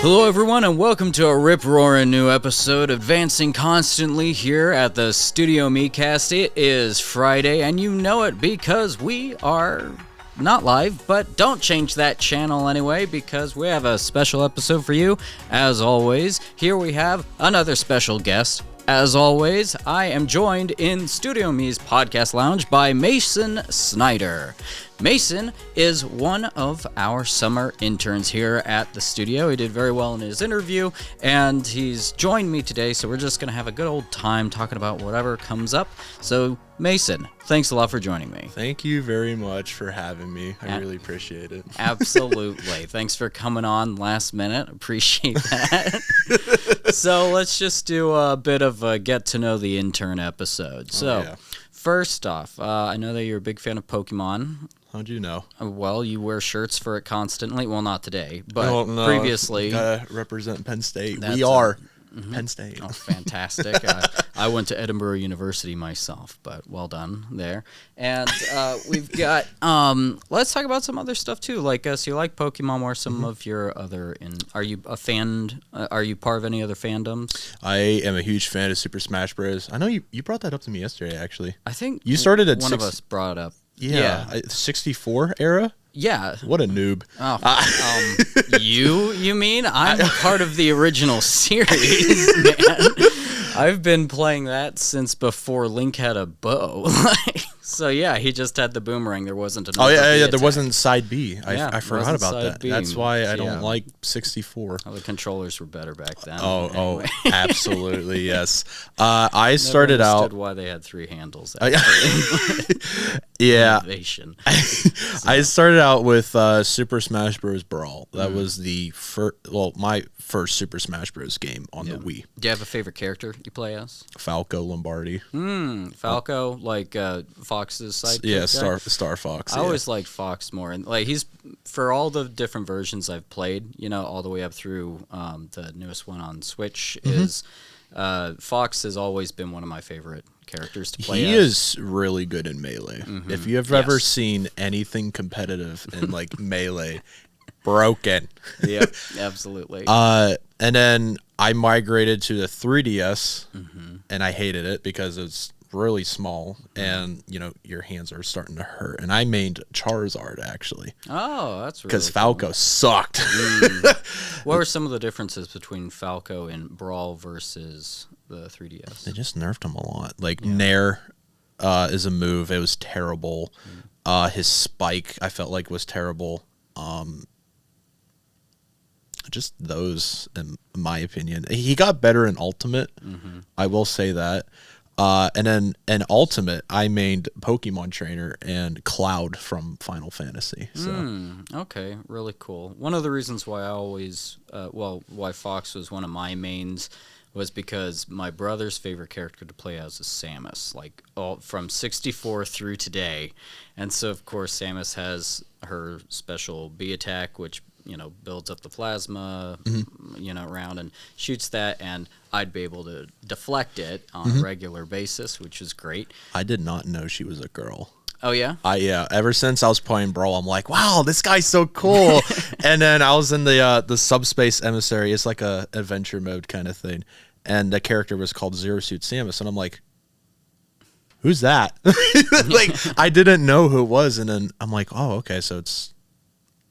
Hello everyone and welcome to a rip-roaring new episode advancing constantly here at the StudioMEcast. It is Friday and you know it because we are not live, but don't change that channel anyway because we have a special episode for you. As always, here we have another special guest. As always, I am joined in StudioME's podcast lounge by Mason Snyder. Mason is one of our summer interns here at the studio. He did very well in his interview, and he's joined me today, so we're just going to have a good old time talking about whatever comes up. So, Mason, thanks a lot for joining me. Thank you very much for having me. I really appreciate it. Absolutely. Thanks for coming on last minute. Appreciate that. So, let's just do a bit of a get-to-know the intern episode. So, First off, I know that you're a big fan of Pokemon. How'd you know? Well, you wear shirts for it constantly. Well, not today, but previously. Gotta represent Penn State. We are Penn State. Oh, fantastic. I went to Edinburgh University myself, but well done there. And we've got, let's talk about some other stuff too. Like, so you like Pokemon, or some of your other, are you a fan, are you part of any other fandoms? I am a huge fan of Super Smash Bros. I know you brought that up to me yesterday, actually. I think you started at one of us brought it up. Yeah. 64 era? Yeah. What a noob. Oh, you mean? I'm part of the original series, man. I've been playing that since before Link had a bow. So yeah, he just had the boomerang. There wasn't another yeah. attack. There wasn't side B. I forgot about that. B. That's why I don't like 64. Oh, the controllers were better back then. Oh, absolutely, yes. I started out. Why they had three handles. Yeah. Innovation. I started out with Super Smash Bros. Brawl. That was the my first Super Smash Bros. Game on the Wii. Do you have a favorite character you play as? Falco Lombardi. Falco, like Fox's sidekick. Yeah, Star Fox. I always liked Fox more, and like he's for all the different versions I've played, all the way up through the newest one on Switch. Is Fox has always been one of my favorite characters to play. He is really good in Melee. If you have ever seen anything competitive in like Melee, broken. Yep, absolutely. And then I migrated to the 3DS, and I hated it because it's really small, and your hands are starting to hurt. And I mained Charizard actually. Oh, that's really because Falco sucked. What were some of the differences between Falco and Brawl versus the 3DS? They just nerfed him a lot. Like Nair is a move. It was terrible. His spike I felt like was terrible. Just those, in my opinion. He got better in Ultimate. I will say that. And then in Ultimate, I mained Pokemon Trainer and Cloud from Final Fantasy. So. Okay, really cool. One of the reasons why I always, why Fox was one of my mains was because my brother's favorite character to play as is Samus, like from 64 through today. And so, of course, Samus has her special B attack, which builds up the plasma, around and shoots that, and I'd be able to deflect it on a regular basis, which is great. I did not know she was a girl. Oh, yeah? Yeah. Ever since I was playing Brawl, I'm like, wow, this guy's so cool. And then I was in the Subspace Emissary. It's like a adventure mode kind of thing. And the character was called Zero Suit Samus. And I'm like, who's that? Like, I didn't know who it was. And then I'm like, oh, okay, so it's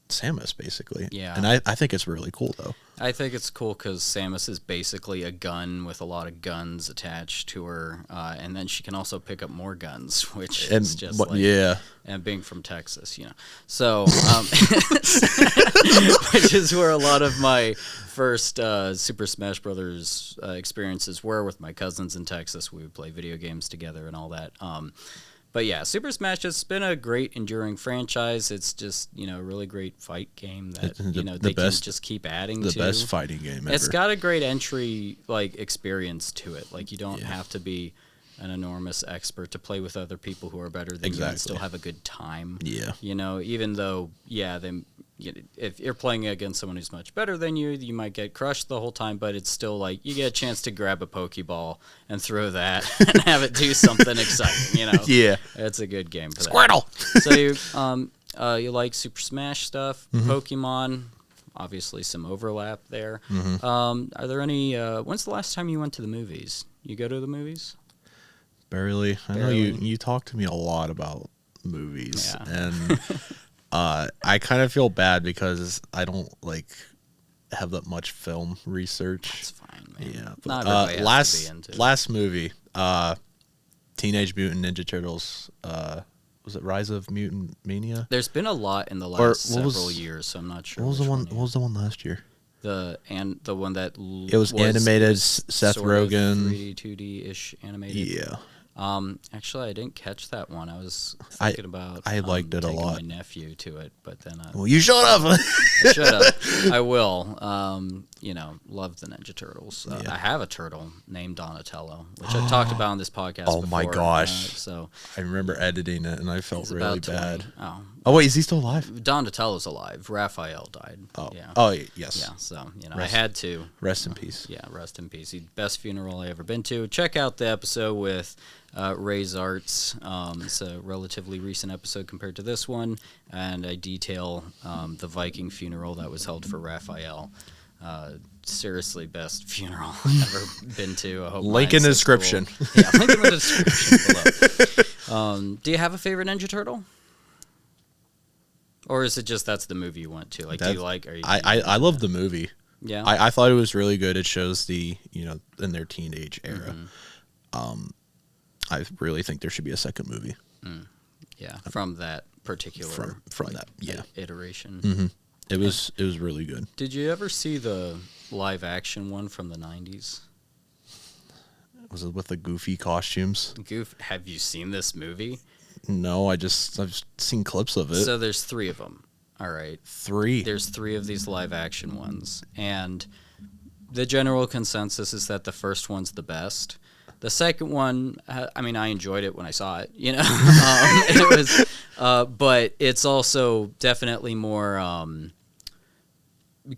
Samus, basically. Yeah. And I think it's really cool, though. I think it's cool because Samus is basically a gun with a lot of guns attached to her, and then she can also pick up more guns, which is just and being from Texas, so which is where a lot of my first Super Smash Brothers experiences were with my cousins in Texas. We would play video games together and all that. But yeah, Super Smash has been a great enduring franchise. It's just, a really great fight game that, they can just keep adding to. The best fighting game ever. It's got a great entry, experience to it. Like, you don't have to be an enormous expert to play with other people who are better than you and still have a good time. Yeah. Even though, if you're playing against someone who's much better than you, you might get crushed the whole time, but it's still like you get a chance to grab a Pokeball and throw that and have it do something exciting, Yeah. It's a good game for Squirtle! that. So you like Super Smash stuff, Pokemon. obviously some overlap there. Mm-hmm. Are there any? When's the last time you went to the movies? You go to the movies? Barely. I know Barely. you talk to me a lot about movies, Yeah. and I kind of feel bad because I don't like have that much film research. It's fine, man. Yeah, but, Not everybody has to be into it. last movie, Teenage Mutant Ninja Turtles. Was it Rise of Mutant Mania? There's been a lot in the Or last what was- several years, so I'm not sure. What was the which one? yet. What was the one last year? The one that It was animated. Seth sort of Rogen. 3D, 2D ish animated. Yeah. Actually, I didn't catch that one. I was I- thinking about I liked it a taking lot. my nephew to it, but then Well, you shut up. I should have. I will. Love the Ninja Turtles. Yeah. I have a turtle named Donatello, which I've talked about on this podcast. Oh my before, gosh. so I remember editing it, and I felt he's really about 20. bad. Oh, Oh wait, is he still alive? Donatello's alive. Raphael died. Oh. yeah. Oh yes. Yeah. So I Rest- had to. Rest in peace. Yeah, rest in peace. Best funeral I ever been to. Check out the episode with Ray's Arts. It's a relatively recent episode compared to this one, and I detail the Viking funeral that was held for Raphael. Seriously, best funeral I've ever been to. I hope Link in the mine's as cool. description. Yeah, link in the description below. Do you have a favorite Ninja Turtle? Or is it just that's the movie you went to? Like, do you like? Are you? I love the movie. Yeah. I thought it was really good. It shows the in their teenage era. Mm-hmm. I really think there should be a second movie Yeah, from that particular from that. Yeah. iteration. Mm-hmm. It was really good. Did you ever see the live action one from the 90s? Was it with the goofy costumes? Have you seen this movie? No, I've seen clips of it. So there's 3 of them. All right. 3. There's 3 of these live action ones, and the general consensus is that the first one's the best. The second one, I mean, I enjoyed it when I saw it. It was, but it's also definitely more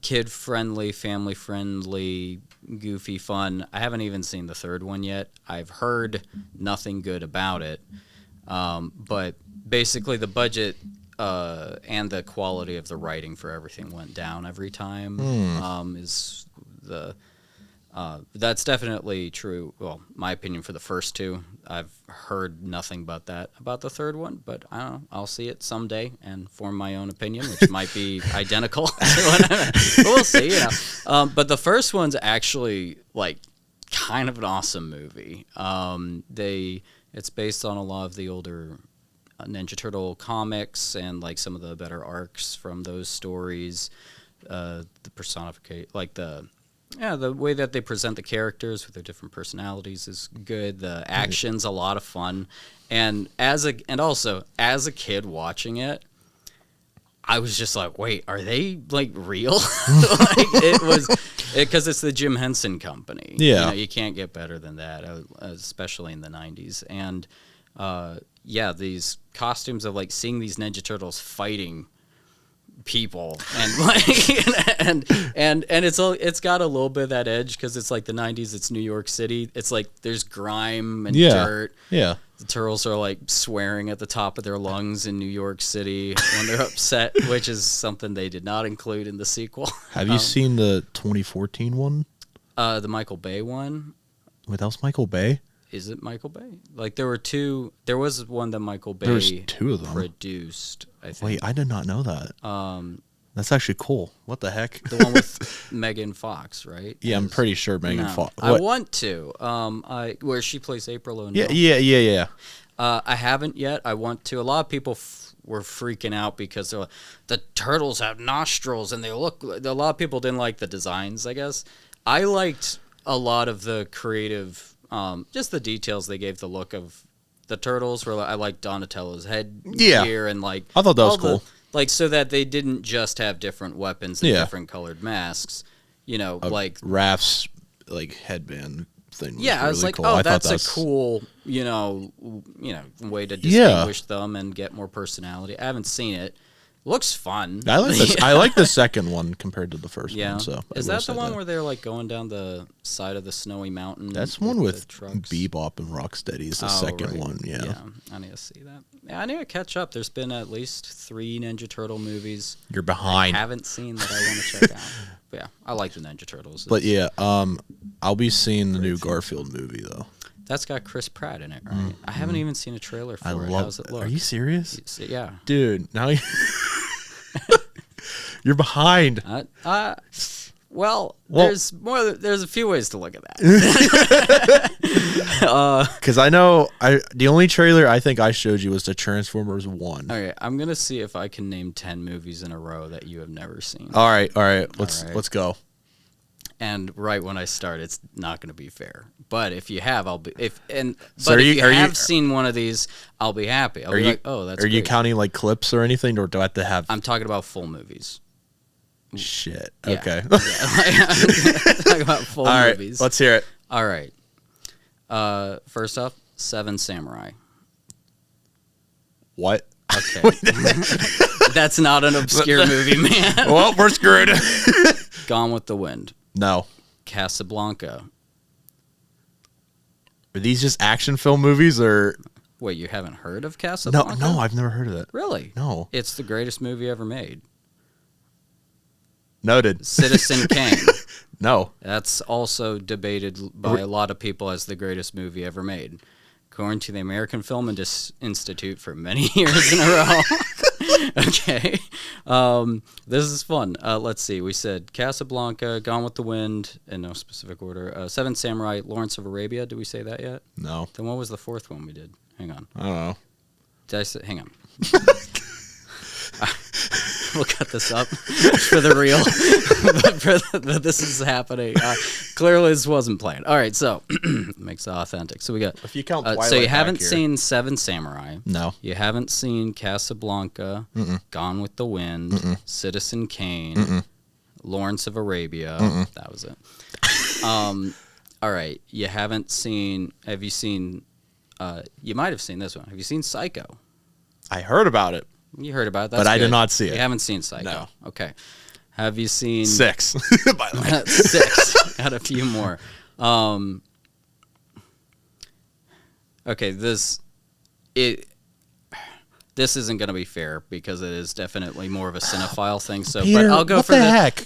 kid-friendly, family-friendly, goofy fun. I haven't even seen the third one yet. I've heard nothing good about it, but basically the budget and the quality of the writing for everything went down every time. Is the That's definitely true. Well, my opinion for the first 2. I've heard nothing about that about the third one, but I don't know. I'll see it someday and form my own opinion, which might be identical. We'll see. But the first one's actually like kind of an awesome movie. It's based on a lot of the older Ninja Turtle comics and like some of the better arcs from those stories. The personification, like the way that they present the characters with their different personalities is good. The action's a lot of fun, and also as a kid watching it, I was just like, wait, are they like real? It was because it's the Jim Henson Company. Yeah, you can't get better than that, especially in the 90s. And these costumes of like seeing these Ninja Turtles fighting people and like and it's got a little bit of that edge because it's like the 90s. It's New York City. It's like there's grime and dirt. Yeah. The turtles are like swearing at the top of their lungs in New York City when they're upset, which is something they did not include in the sequel. Have you seen the 2014 one? The Michael Bay one. Wait, that was Michael Bay? Is it Michael Bay? Like there were 2. There was one that Michael Bay There was 2 of them produced, I think. Wait, I did not know that. That's actually cool. What the heck? The one with Megan Fox, right? Yeah, I'm pretty sure Megan Fox. I want to. Where she plays April O'Neil. Yeah. I haven't yet. I want to. A lot of people were freaking out because they're like, the turtles have nostrils and they look. A lot of people didn't like the designs, I guess. I liked a lot of the creative, just the details they gave the look of the turtles. Where I liked Donatello's head gear and like. I thought that was cool. Like, so that they didn't just have different weapons and different colored masks, like Raph's like headband thing. Was I was really like, cool. oh, I that's thought a cool, way to distinguish them and get more personality. I haven't seen it. Looks fun. I like this. I like the second one compared to the first one. So is that the one where they're like going down the side of the snowy mountain? That's one with trucks? Bebop and Rocksteady is the second one. Yeah, I need to see that. Yeah, I need to catch up. There's been at least 3 Ninja Turtle movies You're behind. I haven't seen that I want to check out. But yeah, I like the Ninja Turtles. But yeah, I'll be seeing the new Garfield movie though. That's got Chris Pratt in it, right? I haven't even seen a trailer for it. How does it look? Are you serious? Yeah. Dude, now you're behind. Well, there's a few ways to look at that. Because I know the only trailer I think I showed you was the Transformers 1. Okay, I'm gonna see if I can name 10 movies in a row that you have never seen. All right. Let's go. And right when I start, it's not going to be fair. But if you have, I'll be if So if you have seen one of these, I'll be happy. I'll be like, oh, that's. Are you great. counting like clips or anything, or do I have to have? I'm talking about full movies. Shit. Yeah. Okay. Talking about full movies. Let's hear it. All right. First off, 7 Samurai. What? Okay. That's not an obscure movie, man. Well, we're screwed. Gone with the Wind. No. Casablanca. Are these just action film movies or? Wait, you haven't heard of Casablanca? No, I've never heard of it. Really? No. It's the greatest movie ever made. Noted. Citizen Kane. No. That's also debated by a lot of people as the greatest movie ever made. According to the American Film Institute for many years in a row. Okay. This is fun. Let's see. We said Casablanca, Gone with the Wind, in no specific order. 7 Samurai, Lawrence of Arabia. Did we say that yet? No. Then what was the 4th one we did? Hang on. I don't know. Did I say? Hang on. We'll cut this up for the real. but this is happening. Clearly, this wasn't planned. All right, so makes it authentic. So we got. If you count Twilight so you haven't back here. seen 7 Samurai. No. You haven't seen Casablanca. Gone with the Wind. Citizen Kane. Lawrence of Arabia. That was it. All right. You haven't seen. Have you seen? You might have seen this one. Have you seen Psycho? I heard about it. You heard about that, but I did not see it. You haven't seen Psycho. No. Okay. Have you seen 6? By the way. 6. Got a few more. Okay, this isn't going to be fair because it is definitely more of a cinephile thing. So, Peter, but I'll go what for the heck?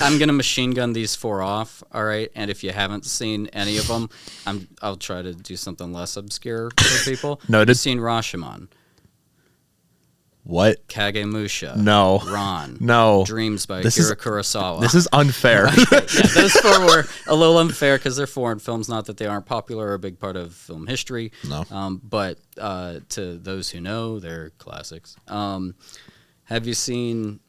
I'm going to machine gun these 4 off. All right, and if you haven't seen any of them, I'll try to do something less obscure for people. Noted. You've seen Rashomon. What? Kagemusha. No. Ron. No. Dreams by This Akira is- Kurosawa. This is unfair. Yeah, those 4 were a little unfair because they're foreign films. Not that they aren't popular or a big part of film history. No. But to those who know, they're classics. Have you seen...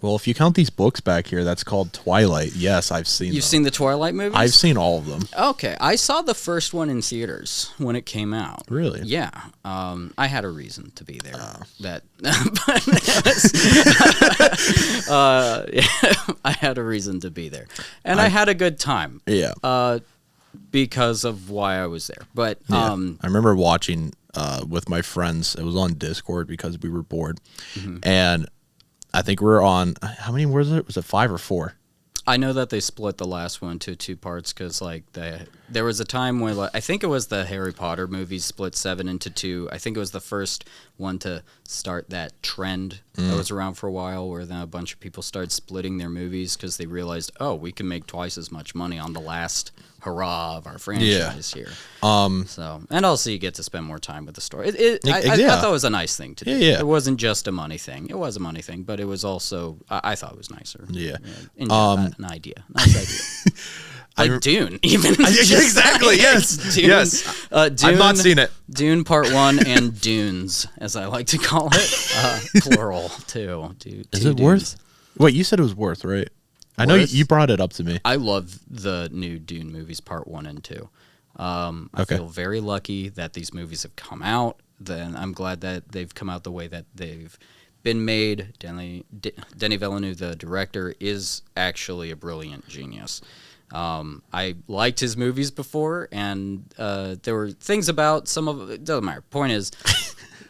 Well, if you count these books back here, that's called Twilight. Yes, I've seen them. You've seen the Twilight movies? I've seen all of them. Okay. I saw the first one in theaters when it came out. Really? Yeah. I had a reason to be there. I had a reason to be there. And I had a good time. Yeah. Because of why I was there. But I remember watching with my friends. It was on Discord because we were bored. And I think we were on, how many was it? Was it 5 or 4? I know that they split the last one into 2 parts because, like, there was a time when, like, I think it was the Harry Potter movies split 7 into 2. I think it was the first one to start that trend that was around for a while, where then a bunch of people started splitting their movies because they realized, oh, we can make twice as much money on the last hurrah of our franchise here. So, and also you get to spend more time with the story. I thought it was a nice thing to do. Yeah. It wasn't just a money thing. It was a money thing, but it was also, I thought it was nicer. Yeah. An idea. Nice idea. Like Dune, even. Exactly, yes. Dune, Yes. Dune, I've not seen it. Dune Part 1 and Dunes, as I like to call it. Plural, too. Is it worth? Wait, you said it was worth, right? I know you brought it up to me. I love the new Dune movies, Part 1 and 2. I feel very lucky that these movies have come out. Then I'm glad that they've come out the way that they've been made. Denis Villeneuve, the director, is actually a brilliant genius. I liked his movies before, and there were things about some of it. Doesn't matter. Point is,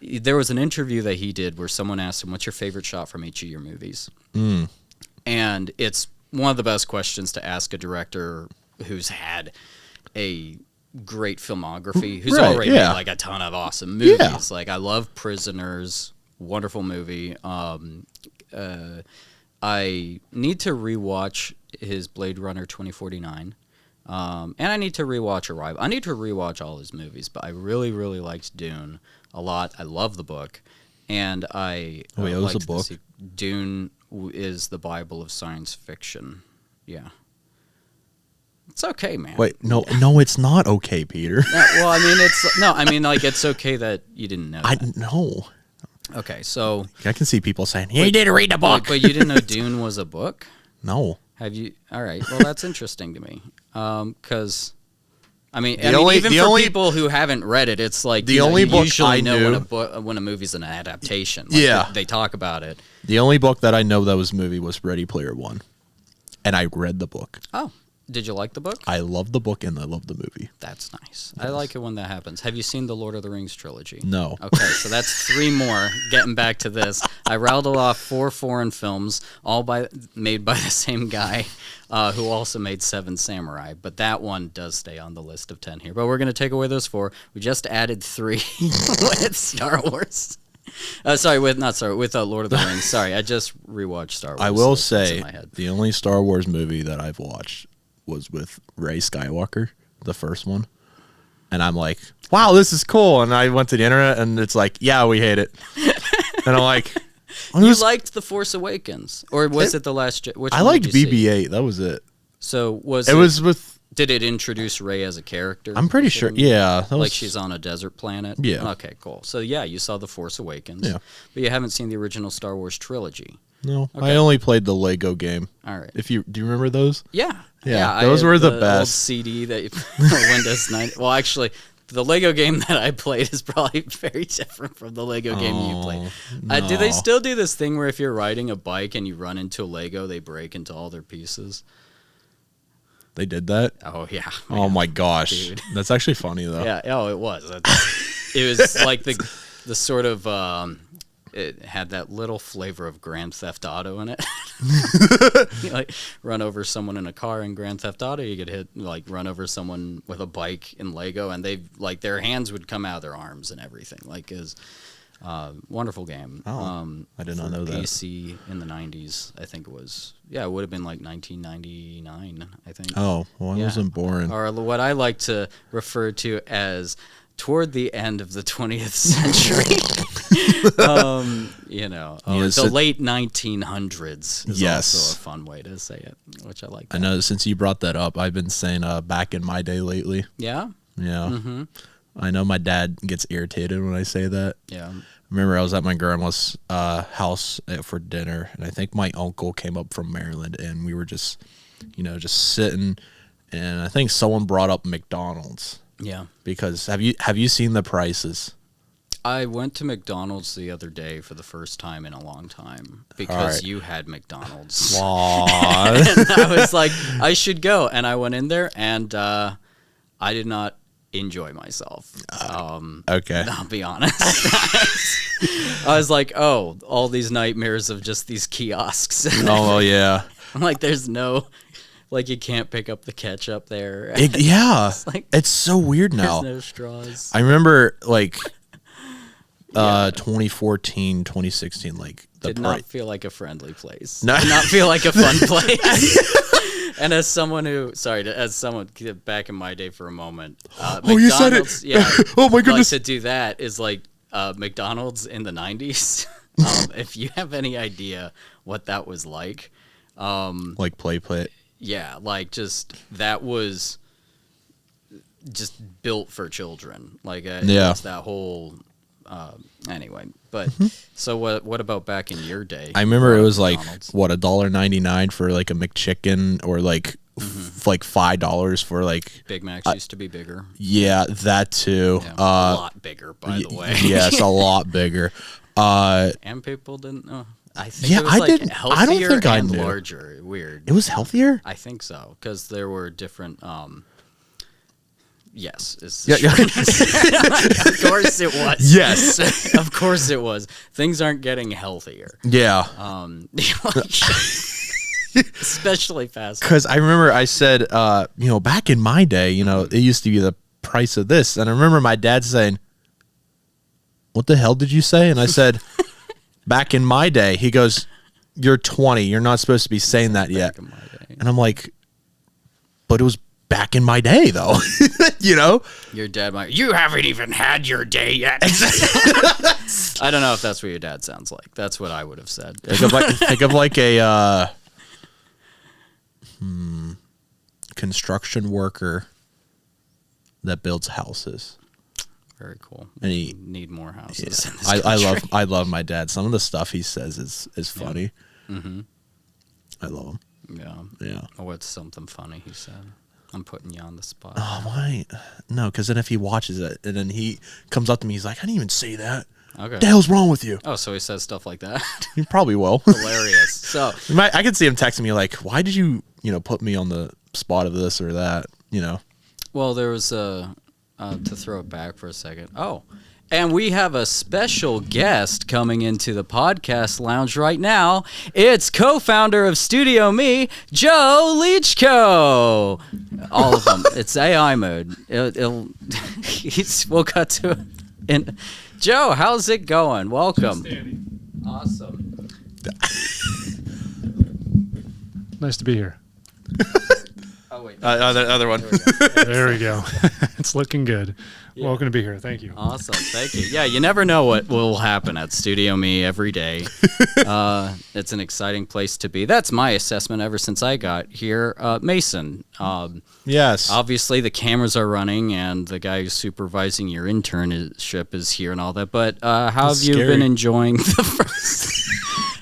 there was an interview that he did where someone asked him, "What's your favorite shot from each of your movies?" And it's one of the best questions to ask a director who's had a great filmography, who's Right, already yeah. made like a ton of awesome movies. Yeah. Like I love Prisoners, wonderful movie. I need to rewatch his Blade Runner 2049. And I need to rewatch Arrival. I need to rewatch all his movies, but I really, really liked Dune a lot. I love the book, and I Wait, it was a liked book? Dune is the Bible of science fiction. Yeah, it's okay, man. Wait, no, it's not okay, Peter. Well, I mean, it's okay that you didn't know. I That. know. Okay, so I can see people saying, "You didn't read the book." but you didn't know Dune was a book. No. Have you? All right. Well, that's interesting to me. Because, even the for only- people who haven't read it, it's like The only you book usually I know knew- when a movie's an adaptation. Like, Yeah. they talk about it. The only book that I know that was movie was Ready Player One, and I read the book. Oh, did you like the book? I love the book and I love the movie. That's nice. I like it when that happens. Have you seen the Lord of the Rings trilogy? No. Okay, so that's 3 more. Getting back to this, I rattled off 4 foreign films, all made by the same guy, who also made 7 Samurai. But that one does stay on the list of 10 here. But we're going to take away those 4. We just added 3 with Star Wars. With Lord of the Rings. Sorry, I just rewatched Star Wars. I will so it's in say my head. the only Star Wars movie that I've watched was with Rey Skywalker, the first one. And I'm like, wow, this is cool. And I went to the internet and it's like, yeah, we hate it. And I'm like, You liked The Force Awakens, or was it The Last Jedi? I liked BB-8. That was it. So It was with. Did it introduce Rey as a character? I'm pretty sure. Yeah. That was, Like she's on a desert planet? Yeah. Okay, cool. So yeah, you saw The Force Awakens. Yeah. But you haven't seen the original Star Wars trilogy. No, Okay. I only played the Lego game. All right. Do you remember those? Yeah. Yeah, I those had were the old best. CD that Windows 90. Well, actually, the Lego game that I played is probably very different from the Lego game you played. Do they no. still do this thing where if you're riding a bike and you run into a Lego, they break into all their pieces? They did that? Oh, yeah. Oh my gosh. Dude. That's actually funny though. Yeah. Oh, it was. It was like the sort of it had that little flavor of Grand Theft Auto in it. You like run over someone in a car in Grand Theft Auto, you could run over someone with a bike in Lego, and they like their hands would come out of their arms and everything. Like is wonderful game. Oh, I did not for know that. PC in the 90s, I think it was. Yeah, it would have been like 1999, I think. Oh, well, I Yeah. wasn't born. Or what I like to refer to as toward the end of the 20th century. The late 1900s is Yes. also a fun way to say it, which I like. I know since you brought that up, I've been saying back in my day lately. Yeah? Yeah. Mm-hmm. I know my dad gets irritated when I say that. Yeah. Remember, I was at my grandma's house for dinner, and I think my uncle came up from Maryland, and we were just sitting, and I think someone brought up McDonald's. Yeah. Because have you seen the prices? I went to McDonald's the other day for the first time in a long time because right. you had McDonald's. Aw. And I was like, I should go. And I went in there, and I did not enjoy myself. Okay. I'll be honest. I was like, oh, all these nightmares of just these kiosks. Oh, well, yeah. I'm like, there's no, like, you can't pick up the ketchup there. Yeah. like- It's so weird now. There's no straws. I remember, like, 2014, 2016, like, Did not feel like a friendly place. No. Did not feel like a fun place. And as someone back in my day for a moment, you said it. Yeah. Oh, my goodness. Like to do that is like McDonald's in the 90s. If you have any idea what that was like. Like play. Yeah, like just that was just built for children. Like it was that whole anyway. But so what about back in your day? I remember it was like McDonald's? $1.99 for like a McChicken, or like like $5 for like Big Macs used to be bigger. yeah, that too. Yeah, a lot bigger, by the way. Yes, a lot bigger. And people didn't know. I think Yeah, it was I like didn't- healthier I don't think I and knew. larger. Weird. It was healthier. I think so, because there were different. Yes. Yeah. Of course it was. Yes. Of course it was. Things aren't getting healthier. Yeah. Especially fast. Because I remember I said, back in my day, it used to be the price of this. And I remember my dad saying, what the hell did you say? And I said, back in my day. He goes, you're 20. You're not supposed to be saying that yet. And I'm like, but it was back in my day, though. You know? Your dad might, you haven't even had your day yet. I don't know if that's what your dad sounds like. That's what I would have said. Think of like a construction worker that builds houses. Very cool. And we need more houses. Yeah. I love my dad. Some of the stuff he says is funny. Yeah. Mm-hmm. I love him. Yeah. Oh, what's something funny he said? I'm putting you on the spot. Oh, why? No, because then if he watches it and then he comes up to me, he's like, I didn't even say that. Okay. What the hell's wrong with you? Oh, so he says stuff like that? He probably will. Hilarious. So I can see him texting me like, why did you put me on the spot of this or that, Well, there was to throw it back for a second. Oh, and we have a special guest coming into the podcast lounge right now. It's co-founder of StudioME, Joe Leachco. All of them. It's AI mode. We'll cut to it. And Joe, how's it going? Welcome. Awesome. Nice to be here. Oh wait. Other one. There we go. It's looking good. Yeah. Welcome to be here. Thank you. Awesome. Thank you. Yeah, you never know what will happen at StudioME every day. It's an exciting place to be. That's my assessment ever since I got here. Mason. Yes. Obviously, the cameras are running, and the guy who's supervising your internship is here and all that. But how have you been enjoying the first...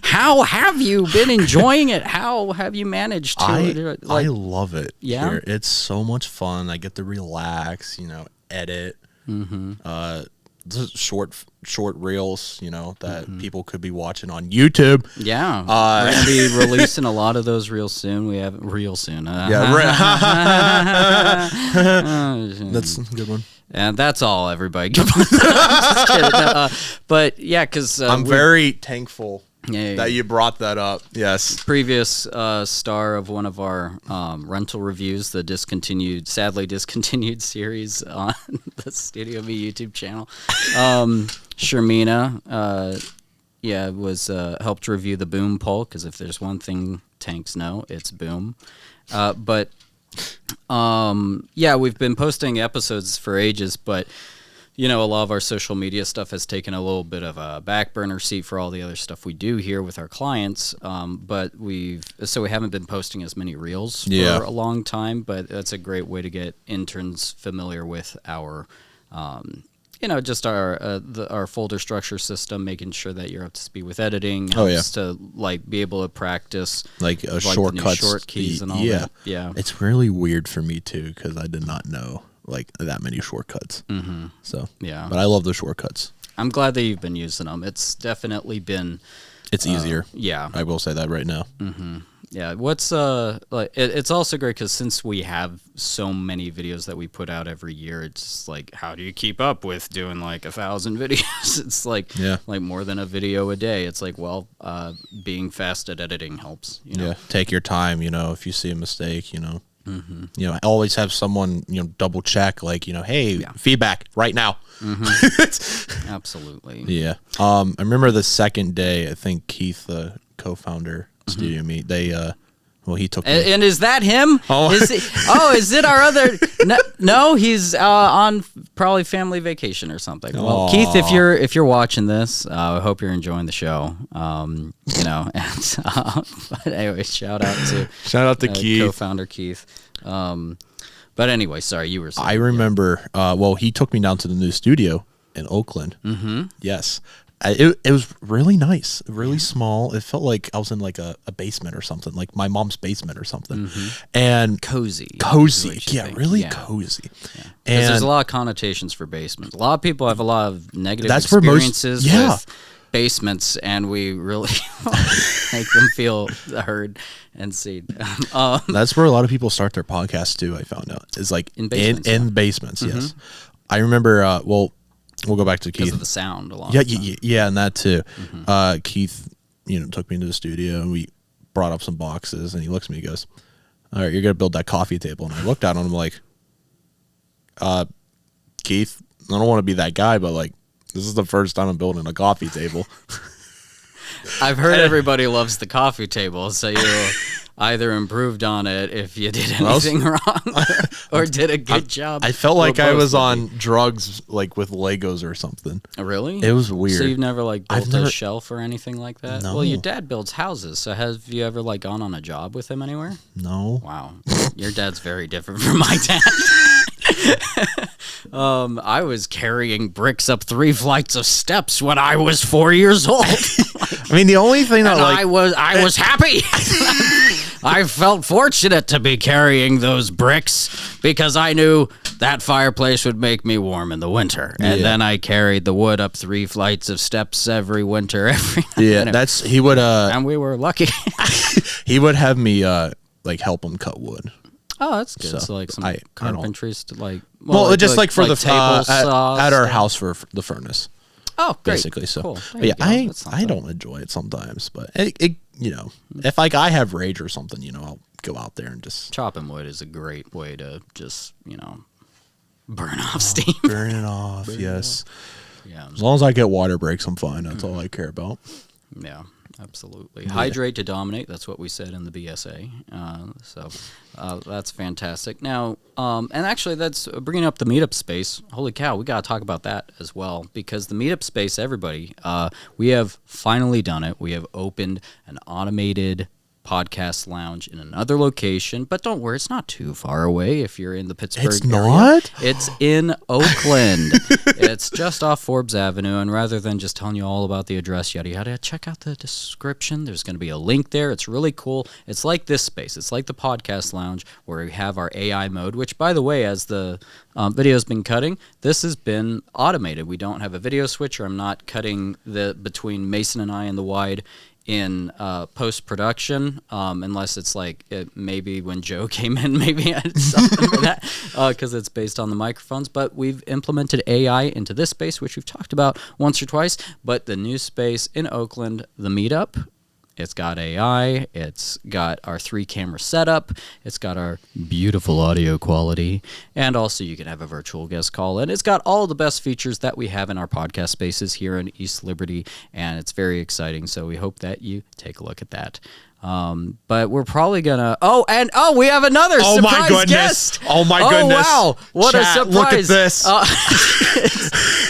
How have you been enjoying it? How have you managed to? I love it. Yeah, here. It's so much fun. I get to relax. Edit. Mm-hmm. Short reels. That people could be watching on YouTube. Yeah, we're gonna be releasing a lot of those reels soon. We have real soon. Yeah, that's a good one. And that's all, everybody. I'm just kidding. No, but yeah, because I'm very thankful. That you brought that up. Yes. Previous star of one of our rental reviews, the sadly discontinued series on the StudioME YouTube channel. Shermina, was helped review the boom pole, because if there's one thing tanks know, it's boom. But we've been posting episodes for ages, but a lot of our social media stuff has taken a little bit of a back burner seat for all the other stuff we do here with our clients. But we haven't been posting as many reels for a long time, but that's a great way to get interns familiar with our, just our folder structure system, making sure that you're up to speed with editing. Helps to be able to practice shortcuts, short keys and all that. Yeah. It's really weird for me too, because I did not know that many shortcuts. Mm-hmm. So yeah, but I love the shortcuts. I'm glad that you've been using them. It's definitely been. It's easier. Yeah, I will say that right now. Mm-hmm. Yeah, what's it's also great because since we have so many videos that we put out every year, it's how do you keep up with doing 1,000 videos? It's like more than a video a day. It's being fast at editing helps. Yeah, take your time. If you see a mistake, Mm-hmm. Always have someone, double check, hey, feedback right now. Mm-hmm. Absolutely. Yeah. I remember the second day, I think Keith, the co-founder of StudioME, they, he took me. And is that him? Oh. Is it our other? No, he's on probably family vacation or something. Well, Keith, if you're watching this, I hope you're enjoying the show. But anyway, shout out to Keith, co-founder Keith. But anyway, sorry, you were saying. I remember. He took me down to the new studio in Oakland. Mm-hmm. Yes. It was really nice, really small. It felt like I was in a basement or something, like my mom's basement or something. Mm-hmm. And cozy. Really cozy. Yeah. And there's a lot of connotations for basements. A lot of people have a lot of negative experiences with basements, and we really make them feel heard and seen. That's where a lot of people start their podcasts too. I found out is in basements. In basements. Mm-hmm. Yes, I remember. We'll go back to Keith. Because of the sound a lot. Yeah, and that too. Mm-hmm. Keith, took me into the studio and we brought up some boxes and he looks at me and goes, all right, you're going to build that coffee table. And I looked at him and I'm like, Keith, I don't want to be that guy, but like, this is the first time I'm building a coffee table. I've heard everybody loves the coffee table, so you either improved on it if you did anything wrong or did a good job. I felt like I was on drugs, like with Legos or something. Really? It was weird. So you've never like built a shelf or anything like that? No. Well, your dad builds houses, so have you ever like gone on a job with him anywhere? No. Wow. Your dad's very different from my dad. I was carrying bricks up 3 flights of steps when I was 4 years old. I mean, the only thing that I was happy. I felt fortunate to be carrying those bricks because I knew that fireplace would make me warm in the winter. And then I carried the wood up 3 flights of steps every winter. He would and we were lucky. he would have me like help him cut wood. Oh, that's good. So like some carpentry, like just like for the table saws at our house for the furnace. Oh, great. Basically, so cool. I don't enjoy it sometimes, but it if like I have rage or something, I'll go out there and just chopping wood is a great way to just burn off steam. Burn it off. Yes. Yeah. As long as I get water breaks, I'm fine. That's all I care about. Yeah. Absolutely. Hydrate to dominate. That's what we said in the BSA. So that's fantastic. Now, and actually that's bringing up the meetup space. Holy cow, we got to talk about that as well because the meetup space, everybody, we have finally done it. We have opened an automated podcast lounge in another location, but don't worry, it's not too far away if you're in the Pittsburgh area. Not? It's in Oakland. It's just off Forbes Avenue, and rather than just telling you all about the address, yada yada, check out the description. There's going to be a link there. It's really cool. It's like this space. It's like the podcast lounge where we have our AI mode, which, by the way, as the video's been cutting, this has been automated. We don't have a video switcher. I'm not cutting between Mason and I in the wide in post-production, unless it's like maybe when Joe came in, maybe I did something for that, because it's based on the microphones. But we've implemented AI into this space, which we've talked about once or twice. But the new space in Oakland, the meetup, it's got AI, it's got our 3-camera setup, it's got our beautiful audio quality, and also you can have a virtual guest call. And it's got all the best features that we have in our podcast spaces here in East Liberty, and it's very exciting. So we hope that you take a look at that. But we're probably gonna. We have another surprise guest. Oh my goodness! Oh wow! What Chat, a surprise! Look at this.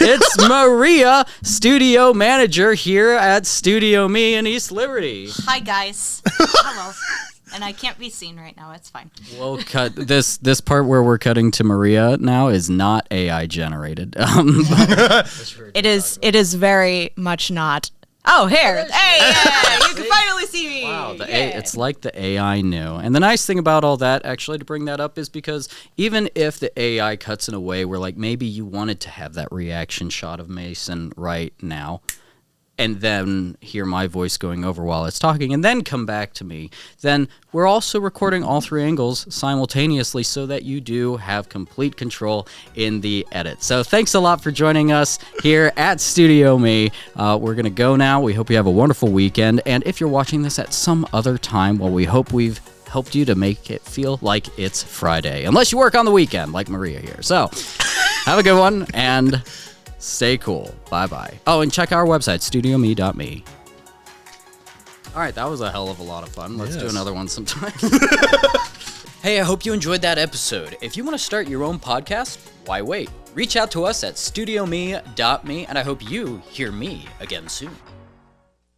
It's Maria, studio manager here at StudioME in East Liberty. Hi guys. Hello. And I can't be seen right now. It's fine. We'll cut this part where we're cutting to Maria now is not AI generated. It is very much not. Oh, here. Hey, yeah, you can finally see me. Wow, it's like the AI knew. And the nice thing about all that, actually, to bring that up, is because even if the AI cuts in a way where, like, maybe you wanted to have that reaction shot of Mason right now, and then hear my voice going over while it's talking, and then come back to me, then we're also recording all 3 angles simultaneously so that you do have complete control in the edit. So thanks a lot for joining us here at StudioME. We're going to go now. We hope you have a wonderful weekend. And if you're watching this at some other time, well, we hope we've helped you to make it feel like it's Friday, unless you work on the weekend like Maria here. So have a good one, and stay cool. Bye-bye. Oh, and check our website, StudioME.me. All right, that was a hell of a lot of fun. Let's do another one sometime. Hey, I hope you enjoyed that episode. If you want to start your own podcast, why wait? Reach out to us at StudioME.me, and I hope you hear me again soon.